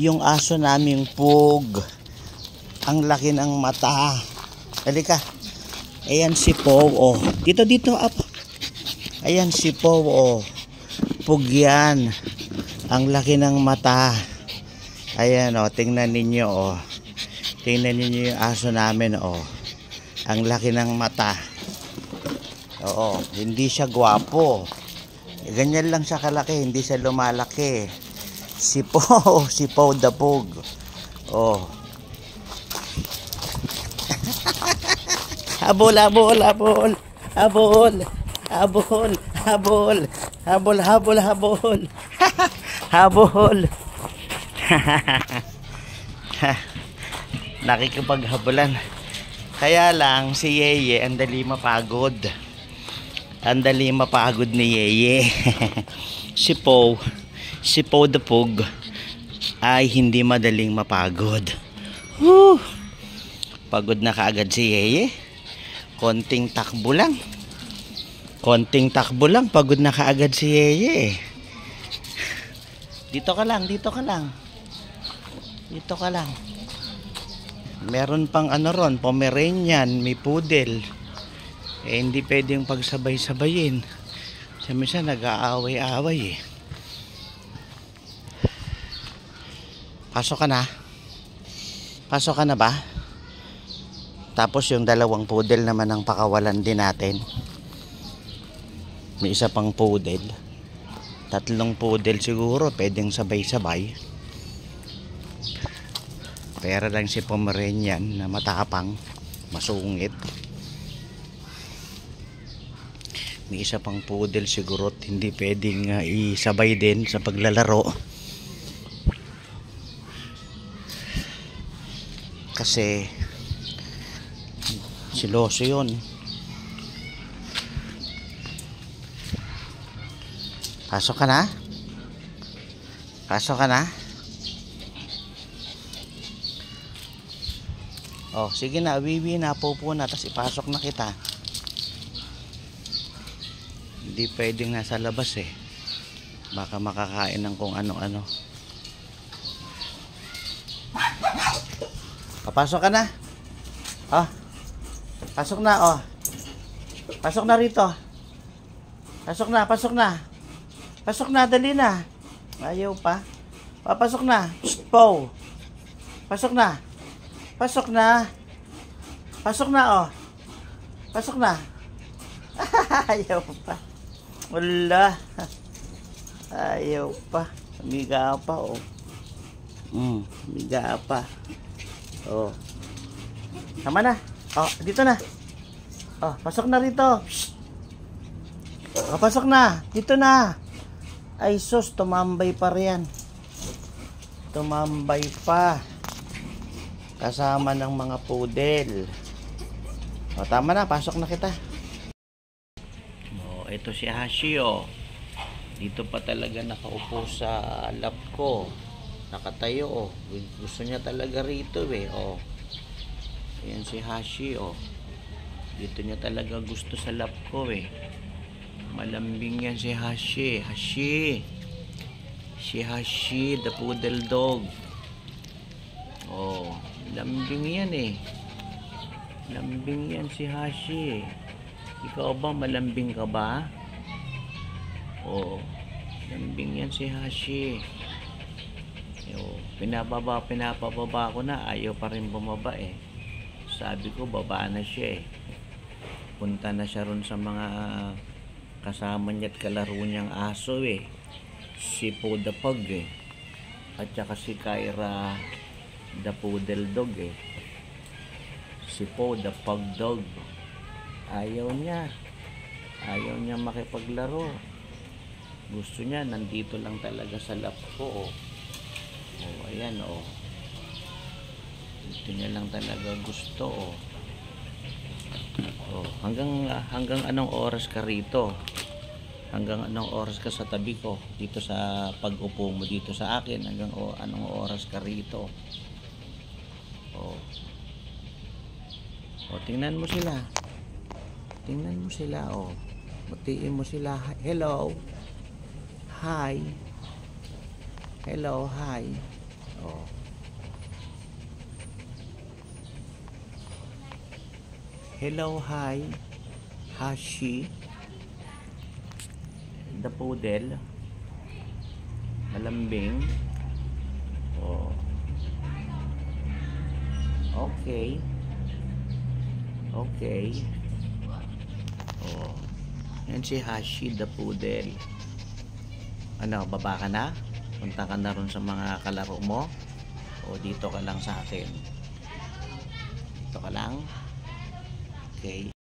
yung aso naming Pug. Ang laki ng mata. Halika. Ayan si Pow, oh. Dito, up. Ayan si Pow, oh. Pug yan. Ang laki ng mata. Ayan, oh. Tingnan ninyo, oh. Tingnan ninyo yung aso namin, oh. Ang laki ng mata. Oo, hindi siya gwapo. Ganyan lang siya kalaki, hindi siya lumalaki. Si Pow, si Pow the Pug. Oh. Habol. Nakikipaghabulan. Kaya lang si Yeye ang dali mapagod. Ang dali mapagod ni Yeye. Si Pow the Pug ay hindi madaling mapagod. Woo! Pagod na kaagad si Yeye. Konting takbo lang, pagod na kaagad si Yeye. Dito ka lang. Meron pang ano ron, Pomeranian, may poodle. Eh hindi pwedeng pagsabay-sabayin. Sa minsan nag-aaway-aaway eh. Pasok ka na ba? Tapos yung dalawang poodle naman ang pakawalan din natin. May isa pang poodle. 3 poodle siguro pwedeng sabay-sabay. Pero lang si Pomeranian na matapang, masungit. May isa pang poodle siguro hindi pwedeng isabay din sa paglalaro. Kasi siloso yun. Pasok ka na? Oh, sige na, wiwi na, pupo na, tapos ipasok na kita. Hindi pwedeng nasa labas eh. Baka makakain ng kung ano-ano. Papasok ka na? Oh. Pasok na, oh. Pasok na rito. Pasok na, dali na. Ayaw pa. Papasok na. Shh, Pow. Pasok na, oh. Pasok na. Ayaw pa. Wala. Ayaw pa. Miga pa, oh. Miga pa. Oh. Tama na. Oh, dito na. Oh, pasok na rito. Shh. Oh, pasok na. Dito na. Ay sus, tumambay pa riyan. Tumambay pa. Kasama ng mga poodle. O, tama na. Pasok na kita. O, ito si Hashi, o. Dito pa talaga nakaupo sa lap ko. Nakatayo, o. Gusto niya talaga rito, eh. O. Ayan si Hashi, o. Dito niya talaga gusto sa lap ko, eh. Malambing yan si Hashi. Si Hashi, the poodle dog. Oh, lambing yan eh. Lambing yan si Hashi. Ikaw ba, malambing ka ba? Oh, lambing yan si Hashi. Oh, pinapababa ko na, ayaw pa rin bumaba eh. Sabi ko, baba na siya eh. Punta na siya ron sa mga kasama niya at kalaro niyang aso eh. Si Pow the Pug eh. At saka si Kyra the poodle dog eh. Si Pow the Pug dog. Ayaw niya makipaglaro. Gusto niya nandito lang talaga sa lap ko, oh. Oh, ayan, oh. Dito niya lang talaga gusto, oh. Oh, hanggang anong oras ka rito? Hanggang anong oras ka sa tabi ko? Dito sa pag-upo mo dito sa akin, hanggang anong oras ka rito? Oh. Oh, tingnan mo sila. Oh. Batiin mo sila. Hello. Hi. Oh. Hello, hi. Hashi. The poodle. Malambing. Oh. Okay. Okay. Oh. Yan si Hashi the poodle. Ano, baba ka na? Punta ka na ron sa mga kalaro mo? O dito ka lang sa akin? Dito ka lang? Okay.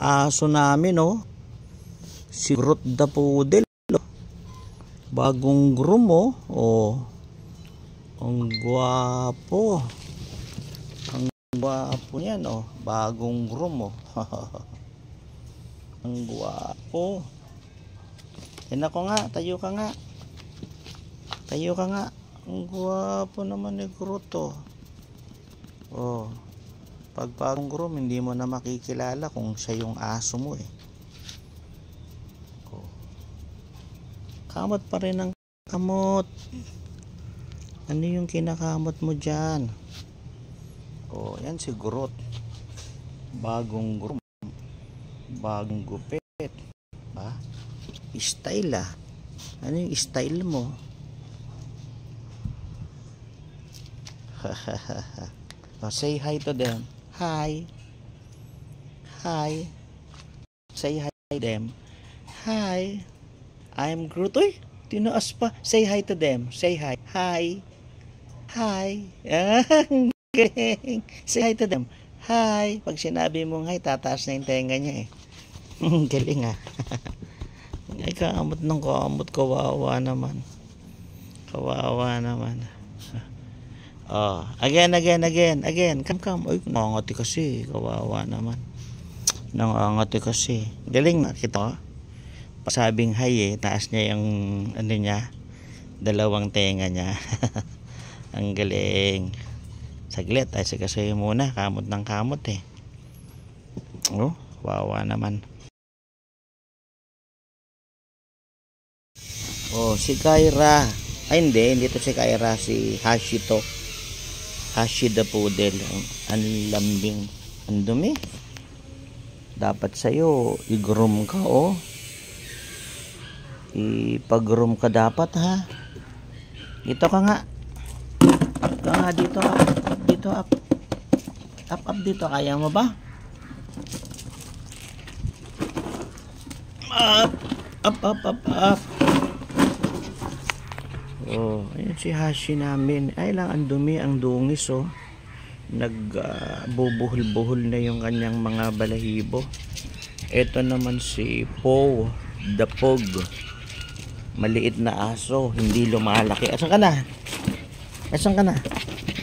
Aso namin, oh, si Groot the poodle, oh. Bagong groom, oh. Oh, ang gwapo, ang gwapo niyan, oh. Bagong groom, oh. Ang gwapo. Yan ako nga, tayo ka nga, tayo ka nga. Ang gwapo naman ni Groot, oh. Oh, pag bagong groom, hindi mo na makikilala kung siya yung aso mo, eh. Oh. Kamot pa rin ang kamot. Ano yung kinakamot mo dyan? Oh, yan si Groot. Bagong groom. Bagong gupit. Ba? Style, ah. Ano yung style mo? Oh, say hi to them. Hi. Hi. Say hi to them. Hi. I'm Groot. Uy, tinaas pa. Say hi to them. Say hi. Hi. Hi. Say hi to them. Hi. Pag sinabi mong hi, tataas na yung tenga niya, eh. Galing, ah. Ay, kaamot ng kaamot. Kawawa naman. Kawawa naman. Oh, again. Come. Ay, nangangati kasi. Kawawa naman. Nangangati kasi. Galing na kita. Pasabing hi, eh. Taas niya yung ano niya. Dalawang tenga niya. Ang galing. Saglit. Ay, kasi muna. Kamot ng kamot, eh. Oh, kawawa naman. Oh, si Kyra. Ay, hindi to si Kyra. Si Hashi to. Hashi the poodle. Ang lambing. Ang dumi. Dapat sa'yo i-groom ka, oh. Ipag-groom ka dapat, ha. Dito ka nga. Up ka nga dito. Up dito. Up dito. Kaya mo ba? Up. Oh, ayun si Hashi namin. Ay lang, ang dumi, ang dungis, oh. Bubuhol-buhol na yung kanyang mga balahibo. Ito naman si Poe the Pug. Maliit na aso, hindi lumalaki. Asan ka na?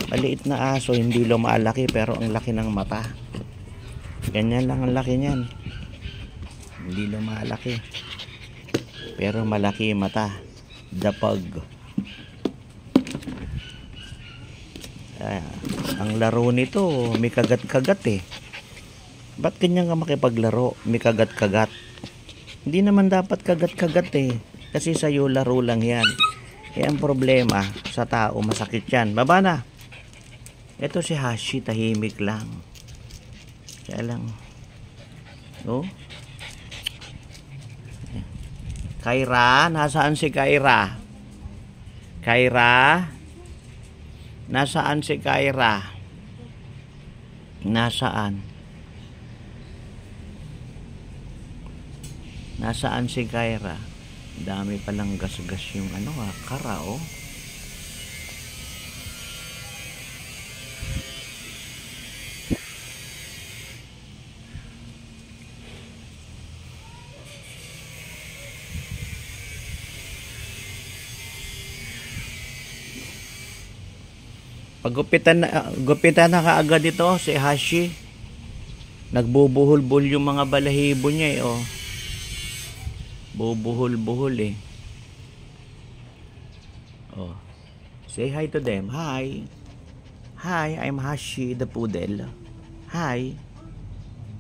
Maliit na aso, hindi lumalaki, pero ang laki ng mata. Ganyan lang ang laki niyan. Hindi lumalaki, pero malaki yung mata. The Pug. Ang laro nito, may kagat-kagat, eh. Ba't ganyan ka makipaglaro? May kagat-kagat. Hindi naman dapat kagat-kagat, eh. Kasi sa'yo laro lang yan. Eh, ang problema, sa tao masakit yan. Baba na. Ito si Hashi, tahimik lang. Kaya lang. Oh. Kyra, nasaan si Kyra? Kyra? Nasaan si Kyra? Nasaan si Kyra? Dami palang gas-gas yung ano, kara, oh. Gupitan na kaagad ito si Hashi. Nagbubuhol-buhol yung mga balahibo niya, eh, oh. Bubuhol-buhol, eh. Oh. Say hi to them. Hi. Hi, I'm Hashi the poodle. Hi.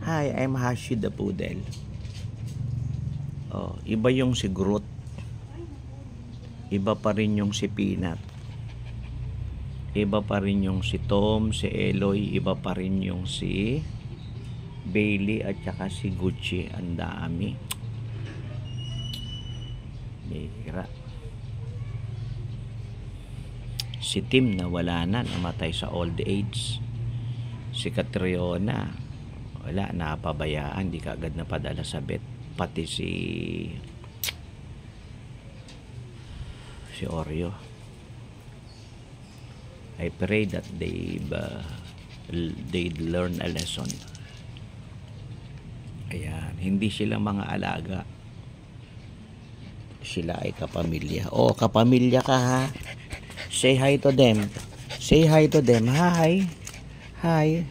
Hi, I'm Hashi the poodle. Oh, iba yung si Groot. Iba pa rin yung si Peanut. Iba pa rin yung si Tom, si Eloy, iba pa rin yung si Bailey at saka si Gucci. Ang dami. Bira. Si Tim na wala na, namatay sa old age. Si Catriona, wala, napabayaan, di kaagad napadala sa vet. Pati si Oreo. I pray that they'd learn a lesson. Ayan, hindi sila mga alaga. Sila ay kapamilya. Oh, kapamilya ka ha. Say hi to them. Say hi to them. Hi. Hi.